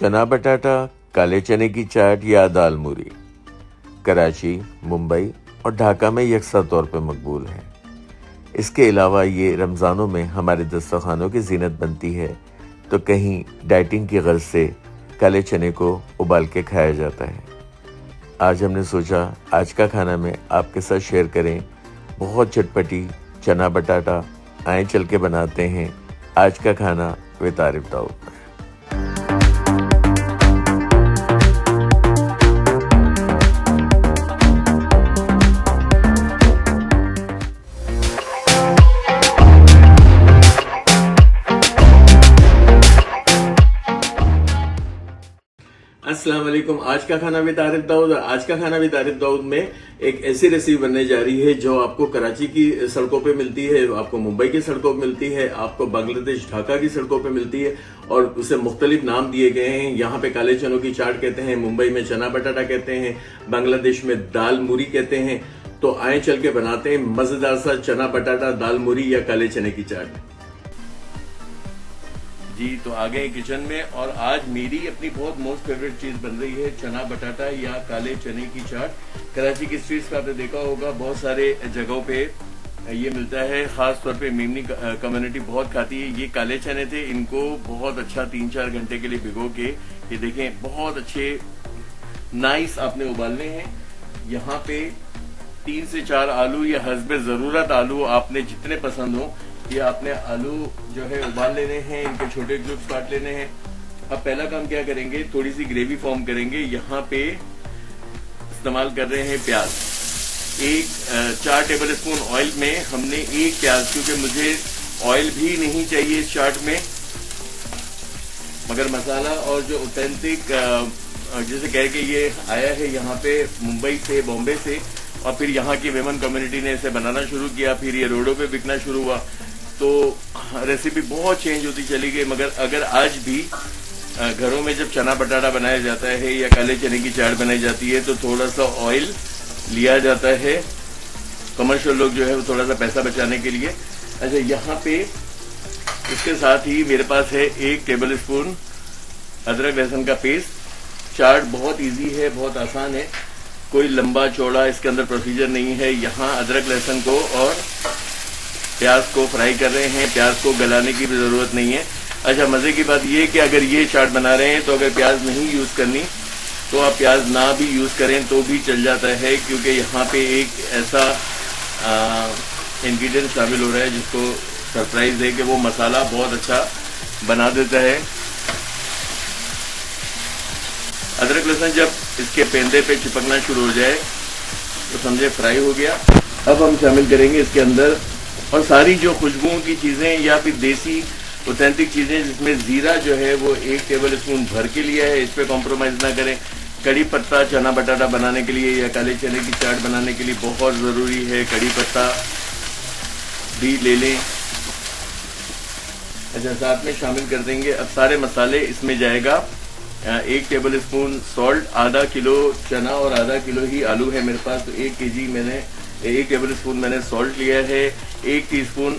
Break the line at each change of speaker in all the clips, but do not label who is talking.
चना बटाटा, काले चने की चाट या दाल मूरी कराची, मुंबई और ढाका में यकसा तौर पर मकबूल है। इसके अलावा ये रमज़ानों में हमारे दस्तरखानों की जीनत बनती है, तो कहीं डाइटिंग की गर्ज से काले चने को उबाल के खाया जाता है। आज हमने सोचा आज का खाना में आपके साथ शेयर करें बहुत चटपटी चना बटाटा। आए चल के बनाते हैं आज का खाना विद आरिफ दाऊद। अस्सलाम वालेकुम। आज का खाना विद आरिफ दाऊद। आज का खाना विद आरिफ दाऊद में एक ऐसी रेसिपी बनने जा रही है जो आपको कराची की सड़कों पे मिलती है, आपको मुंबई की सड़कों पे मिलती है, आपको बांग्लादेश ढाका की सड़कों पे मिलती है और उसे मुख्तलिफ नाम दिए गए हैं। यहाँ पे काले चनों की चाट कहते हैं, मुंबई में चना बटाटा कहते हैं, बांग्लादेश में दाल मूरी कहते हैं। तो आए चल के बनाते हैं मजेदार सा चना बटाटा, दाल मूरी या काले चने की चाट। जी तो आ गए किचन में और आज मेरी अपनी बहुत मोस्ट फेवरेट चीज बन रही है चना बटाटा या काले चने की चाट। कराची की स्ट्रीट्स पे आपने देखा होगा बहुत सारे जगहों पे ये मिलता है, खास तौर पे मेमनी कम्युनिटी बहुत खाती है। ये काले चने थे, इनको बहुत अच्छा 3-4 घंटे के लिए भिगो के ये देखें बहुत अच्छे नाइस आपने उबालने हैं। यहाँ पे 3 से 4 आलू या हस्बे जरूरत आलू आपने जितने पसंद हो ये आपने आलू जो है उबाल लेने हैं, इनके छोटे क्यूब्स काट लेने हैं। अब पहला काम क्या करेंगे, थोड़ी सी ग्रेवी फॉर्म करेंगे। यहाँ पे इस्तेमाल कर रहे हैं प्याज। 4 टेबल स्पून ऑयल में हमने 1 प्याज, क्योंकि मुझे ऑयल भी नहीं चाहिए इस चाट में, मगर मसाला और जो ऑथेंटिक जैसे कह के ये आया है यहाँ पे मुंबई से, बॉम्बे से, और फिर यहाँ की वेमन कम्युनिटी ने इसे बनाना शुरू किया, फिर ये रोडों पे बिकना शुरू हुआ, तो रेसिपी बहुत चेंज होती चली गई। मगर अगर आज भी घरों में जब चना बटाटा बनाया जाता है या काले चने की चाट बनाई जाती है तो थोड़ा सा ऑयल लिया जाता है। कमर्शियल लोग जो है वो थोड़ा सा पैसा बचाने के लिए। अच्छा, यहाँ पे इसके साथ ही मेरे पास है 1 टेबल स्पून अदरक लहसुन का पेस्ट। चाट बहुत इजी है, बहुत आसान है, कोई लंबा चौड़ा इसके अंदर प्रोसीजर नहीं है। यहाँ अदरक लहसुन को और प्याज को फ्राई कर रहे हैं, प्याज को गलाने की भी जरूरत नहीं है। अच्छा, मजे की बात यह कि अगर ये चाट बना रहे हैं तो अगर प्याज नहीं यूज करनी तो आप प्याज ना भी यूज करें तो भी चल जाता है, क्योंकि यहाँ पे एक ऐसा इंग्रेडिएंट शामिल हो रहा है जिसको सरप्राइज है कि वो मसाला बहुत अच्छा बना देता है। अदरक लहसुन जब इसके पेंदे पे चिपकना शुरू हो जाए तो समझे फ्राई हो गया। अब हम शामिल करेंगे इसके अंदर और सारी जो खुशबुओं की चीजें या फिर देसी ऑथेंटिक चीजें, जिसमें जीरा जो है वो 1 टेबल स्पून भर के लिया है, इस पे कॉम्प्रोमाइज ना करें। कड़ी पत्ता चना बटाटा बनाने के लिए या काले चने की चाट बनाने के लिए बहुत जरूरी है, कड़ी पत्ता भी ले लें। अच्छा, साथ में शामिल कर देंगे अब सारे मसाले। इसमें जाएगा 1 टेबल स्पून सॉल्ट, आधा किलो चना और आधा किलो ही आलू है मेरे पास, तो 1 केजी मैंने 1 टेबल स्पून मैंने सॉल्ट लिया है। 1 टीस्पून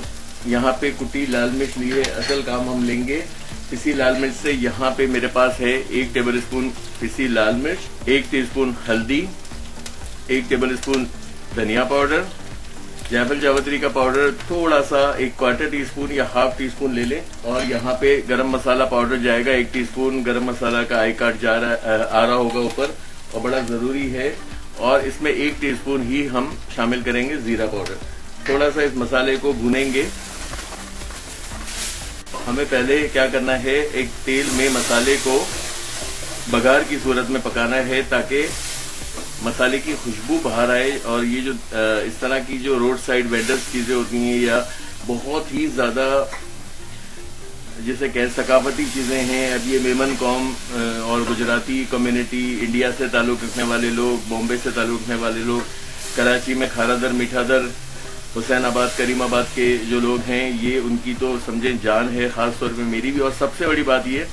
यहाँ पे कुटी लाल मिर्च ली है। असल काम हम लेंगे पिसी लाल मिर्च से। यहाँ पे मेरे पास है 1 टेबल स्पून पिसी लाल मिर्च, 1 टीस्पून हल्दी, 1 टेबल स्पून धनिया पाउडर, जायफल जावित्री का पाउडर थोड़ा सा 1/4 टीस्पून या ½ टीस्पून ले लें। और यहाँ पे गरम मसाला पाउडर जाएगा 1 टीस्पून। गरम मसाला का आई कार्ड आ रहा होगा ऊपर और बड़ा जरूरी है। और इसमें 1 टीस्पून ही हम शामिल करेंगे जीरा पाउडर। थोड़ा सा इस मसाले को भूनेंगे। हमें पहले क्या करना है, एक तेल में मसाले को बघार की सूरत में पकाना है ताकि मसाले की खुशबू बाहर आए। और ये जो इस तरह की जो रोड साइड वेंडर्स चीजें होती हैं या बहुत ही ज्यादा जिसे कह सकाफती चीजें हैं, अब ये मेमन कौम और गुजराती कम्युनिटी, इंडिया से ताल्लुक रखने वाले लोग, बॉम्बे से ताल्लुक रखने वाले लोग, कराची में खारादर, मीठादर, हुसैनाबाद, करीमाबाद के जो लोग हैं, ये उनकी तो समझें जान है, खास तौर पे मेरी भी। और सबसे बड़ी बात ये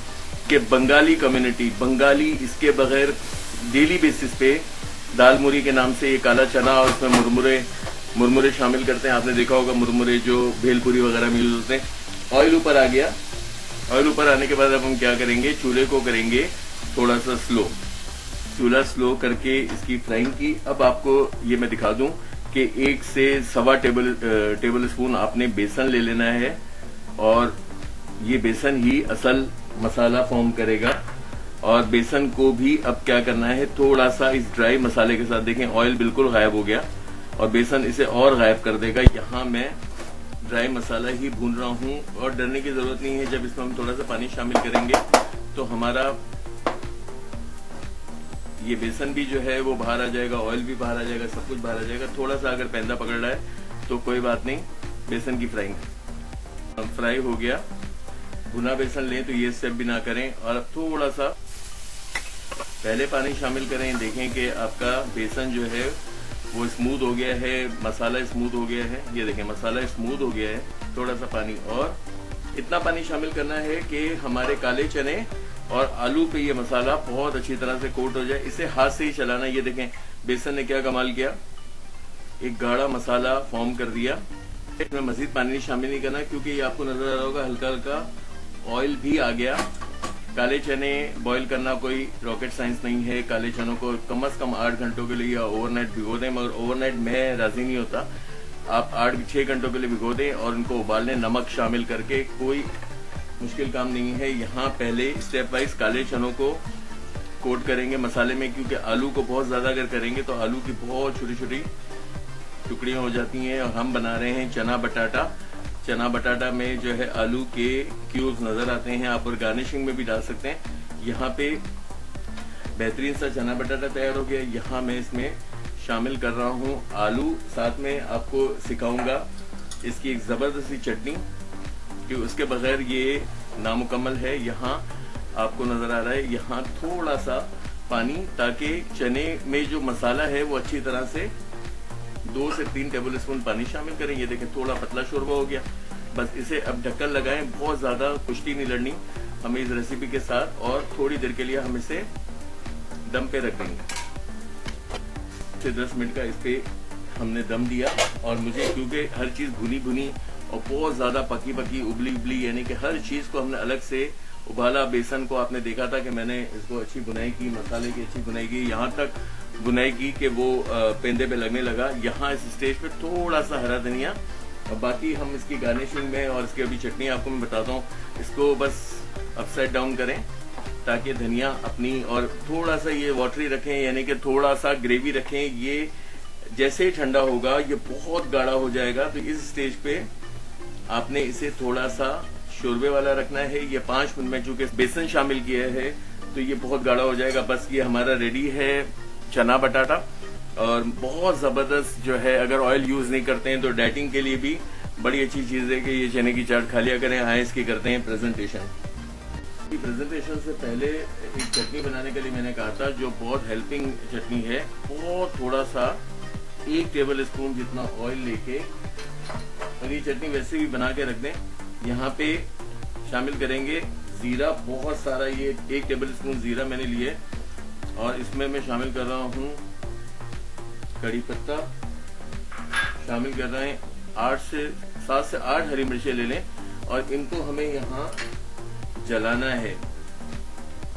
कि बंगाली कम्युनिटी, बंगाली इसके बगैर डेली बेसिस पे दाल मूरी के नाम से ये काला चना और उसमें मुरमुरे शामिल करते हैं। आपने देखा होगा मुरमुरे जो भेलपुरी वगैरह में यूज होते हैं। ऑयल ऊपर आ गया, ऑयल ऊपर आने के बाद अब हम क्या करेंगे, चूल्हे को करेंगे थोड़ा सा स्लो, चूल्हा स्लो करके इसकी फ्राइंग की। अब आपको ये मैं दिखा दूं कि 1 से सवा टेबल स्पून आपने बेसन ले लेना है, और ये बेसन ही असल मसाला फॉर्म करेगा। और बेसन को भी अब क्या करना है, थोड़ा सा इस ड्राई मसाले के साथ, देखें ऑयल बिल्कुल गायब हो गया और बेसन इसे और गायब कर देगा। यहाँ मैं ड्राई मसाला ही भून रहा हूँ, और डरने की जरूरत नहीं है। जब इसमें हम थोड़ा सा पानी शामिल करेंगे तो हमारा ये बेसन भी जो है वो बाहर आ जाएगा, ऑयल भी बाहर आ जाएगा, सब कुछ बाहर आ जाएगा। थोड़ा सा अगर पैंदा पकड़ रहा है तो कोई बात नहीं, बेसन की फ्राई हो गया। भुना बेसन लें तो ये स्टेप भी ना करें, और अब थोड़ा सा पहले पानी शामिल करें। देखें कि आपका बेसन जो है वो स्मूथ हो गया है, मसाला स्मूथ हो गया है। ये देखें मसाला स्मूथ हो गया है। थोड़ा सा पानी, और इतना पानी शामिल करना है कि हमारे काले चने और आलू पे ये मसाला बहुत अच्छी तरह से कोट हो जाए। इसे हाथ से ही चलाना। ये देखें बेसन ने क्या कमाल किया, एक गाढ़ा मसाला फॉर्म कर दिया। इसमें मजीद पानी शामिल नहीं करना, क्योंकि ये आपको नजर आ रहा होगा हल्का हल्का ऑयल भी आ गया। काले चने बॉईल करना कोई रॉकेट साइंस नहीं है। काले चनों को कम से कम 8 घंटों के लिए या ओवरनाइट भिगो दें, मगर ओवरनाइट मैं राजी नहीं होता। आप 8-6 घंटों के लिए भिगो दें और उनको उबालने नमक शामिल करके, कोई मुश्किल काम नहीं है। यहाँ पहले स्टेप वाइज काले चनों को कोट करेंगे मसाले में, क्योंकि आलू को बहुत ज्यादा अगर करेंगे तो आलू की बहुत छोटी छोटी टुकड़ियां हो जाती हैं। और हम बना रहे हैं चना बटाटा। चना बटाटा में जो है आलू के क्यूब्स नजर आते हैं, आप और गार्निशिंग में भी डाल सकते हैं। यहाँ पे बेहतरीन सा चना बटाटा तैयार हो गया। यहाँ मैं इसमें शामिल कर रहा हूँ आलू, साथ में आपको सिखाऊंगा इसकी एक जबरदस्त सी चटनी, कि उसके बगैर ये नामुकम्मल है। यहाँ आपको नजर आ रहा है, यहाँ थोड़ा सा पानी, ताकि चने में जो मसाला है वो अच्छी तरह से 2 से 3 टेबल स्पून पानी शामिल करें। ये देखें थोड़ा पतला शोरबा हो गया। बस इसे अब ढक्कन लगाएं, बहुत ज्यादा कुश्ती नहीं लड़नी हमें इस रेसिपी के साथ, और थोड़ी देर के लिए हम इसे दम पे रख देंगे। 10 मिनट का इस पे हमने दम दिया। और मुझे क्योंकि हर चीज भुनी भुनी और बहुत ज्यादा पकी पकी उबली उबली, यानी कि हर चीज को हमने अलग से उबाला। बेसन को आपने देखा था कि मैंने इसको अच्छी बुनाई की, मसाले की अच्छी बुनाई की, यहाँ तक बुनाई की कि वो पेंदे पे लगने लगा। यहाँ इस स्टेज पे थोड़ा सा हरा धनिया, और बाकी हम इसकी गार्निशिंग में, और इसकी अभी चटनी आपको मैं बताता हूँ, इसको बस अपसाइड डाउन करें ताकि धनिया अपनी, और थोड़ा सा ये वाटरी रखें, यानी कि थोड़ा सा ग्रेवी रखें। ये जैसे ही ठंडा होगा ये बहुत गाढ़ा हो जाएगा, तो इस स्टेज पे आपने इसे थोड़ा सा शोरबे वाला रखना है। ये 5 मिनट में चूंकि बेसन शामिल किया है तो ये बहुत गाढ़ा हो जाएगा। बस ये हमारा रेडी है चना बटाटा, और बहुत जबरदस्त जो है। अगर ऑयल यूज नहीं करते हैं तो डाइटिंग के लिए भी बड़ी अच्छी चीज है कि ये चने की चाट खा लिया करें। आए इसकी करते हैं प्रेजेंटेशन। प्रेजेंटेशन से पहले एक चटनी बनाने के लिए मैंने कहा था, जो बहुत हेल्पिंग चटनी है। बहुत थोड़ा सा 1 टेबल स्पून जितना ऑयल लेके, और ये चटनी वैसे भी बना के रख दें। यहाँ पे शामिल करेंगे जीरा, बहुत सारा, ये 1 टेबल स्पून जीरा मैंने लिए, और इसमें मैं शामिल कर रहा हूँ कड़ी पत्ता, शामिल कर रहे हैं 7 से 8 हरी मिर्चें ले लें, और इनको हमें यहाँ जलाना है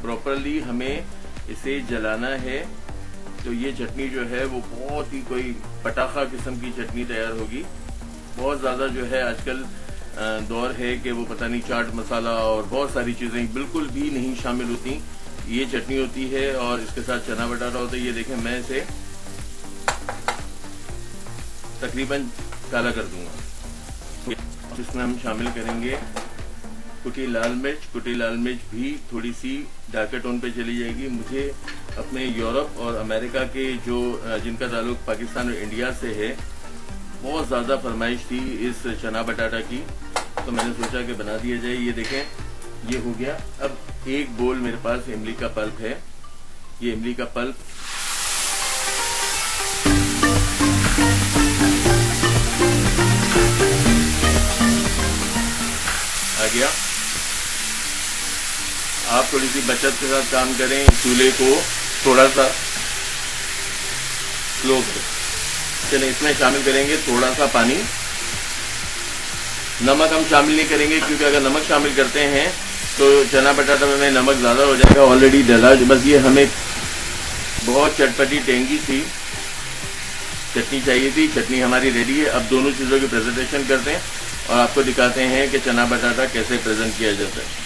प्रॉपरली, हमें इसे जलाना है। तो ये चटनी जो है वो बहुत ही कोई पटाखा किस्म की चटनी तैयार होगी। बहुत ज्यादा जो है आजकल दौर है कि वो पता नहीं चाट मसाला और बहुत सारी चीजें बिल्कुल भी नहीं शामिल होती। ये चटनी होती है और इसके साथ चना बटाटा होता है। ये देखें मैं इसे तकरीबन काला कर दूंगा। इसमें हम शामिल करेंगे कुटी लाल मिर्च। कुटी लाल मिर्च भी थोड़ी सी डार्क टोन पे चली जाएगी। मुझे अपने यूरोप और अमेरिका के जो जिनका ताल्लुक पाकिस्तान और इंडिया से है, बहुत ज्यादा फरमाइश थी इस चना बटाटा की, तो मैंने सोचा कि बना दिया जाए। ये देखें ये हो गया। अब 1 बोल मेरे पास इमली का पल्प है। ये इमली का पल्प आ गया। आप थोड़ी सी बचत के साथ काम करें, चूल्हे को थोड़ा सा स्लो करें। चलिए इसमें शामिल करेंगे थोड़ा सा पानी। नमक हम शामिल नहीं करेंगे क्योंकि अगर नमक शामिल करते हैं तो चना बटाटा में नमक ज़्यादा हो जाएगा, ऑलरेडी डला। बस ये हमें बहुत चटपटी टेंगी सी चटनी चाहिए थी। चटनी हमारी रेडी है। अब दोनों चीज़ों की प्रेजेंटेशन करते हैं और आपको दिखाते हैं कि चना बटाटा कैसे प्रेजेंट किया जाता है।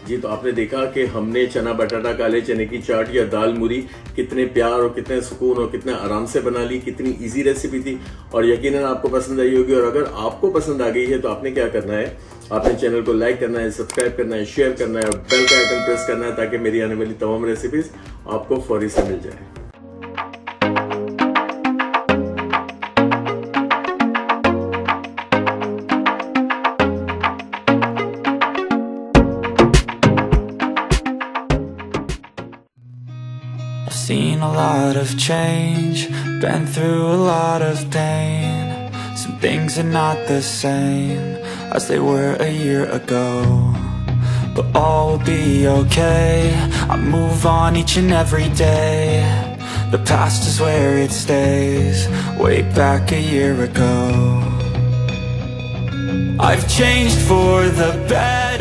जी, तो आपने देखा कि हमने चना बटाटा काले चने की चाट या दाल मूरी कितने प्यार और कितने सुकून और कितने आराम से बना ली। कितनी इजी रेसिपी थी और यकीनन आपको पसंद आई होगी। और अगर आपको पसंद आ गई है तो आपने क्या करना है, आपने चैनल को लाइक करना है, सब्सक्राइब करना है, शेयर करना है और बेल का आइकन प्रेस करना है ताकि मेरी आने वाली तमाम रेसिपीज आपको फौरी से मिल जाए।
Seen a lot of change, been through a lot of pain. Some things are not the same as they were a year ago, but all will be okay. I move on each and every day. The past is where it stays, way back a year ago. I've changed for the better.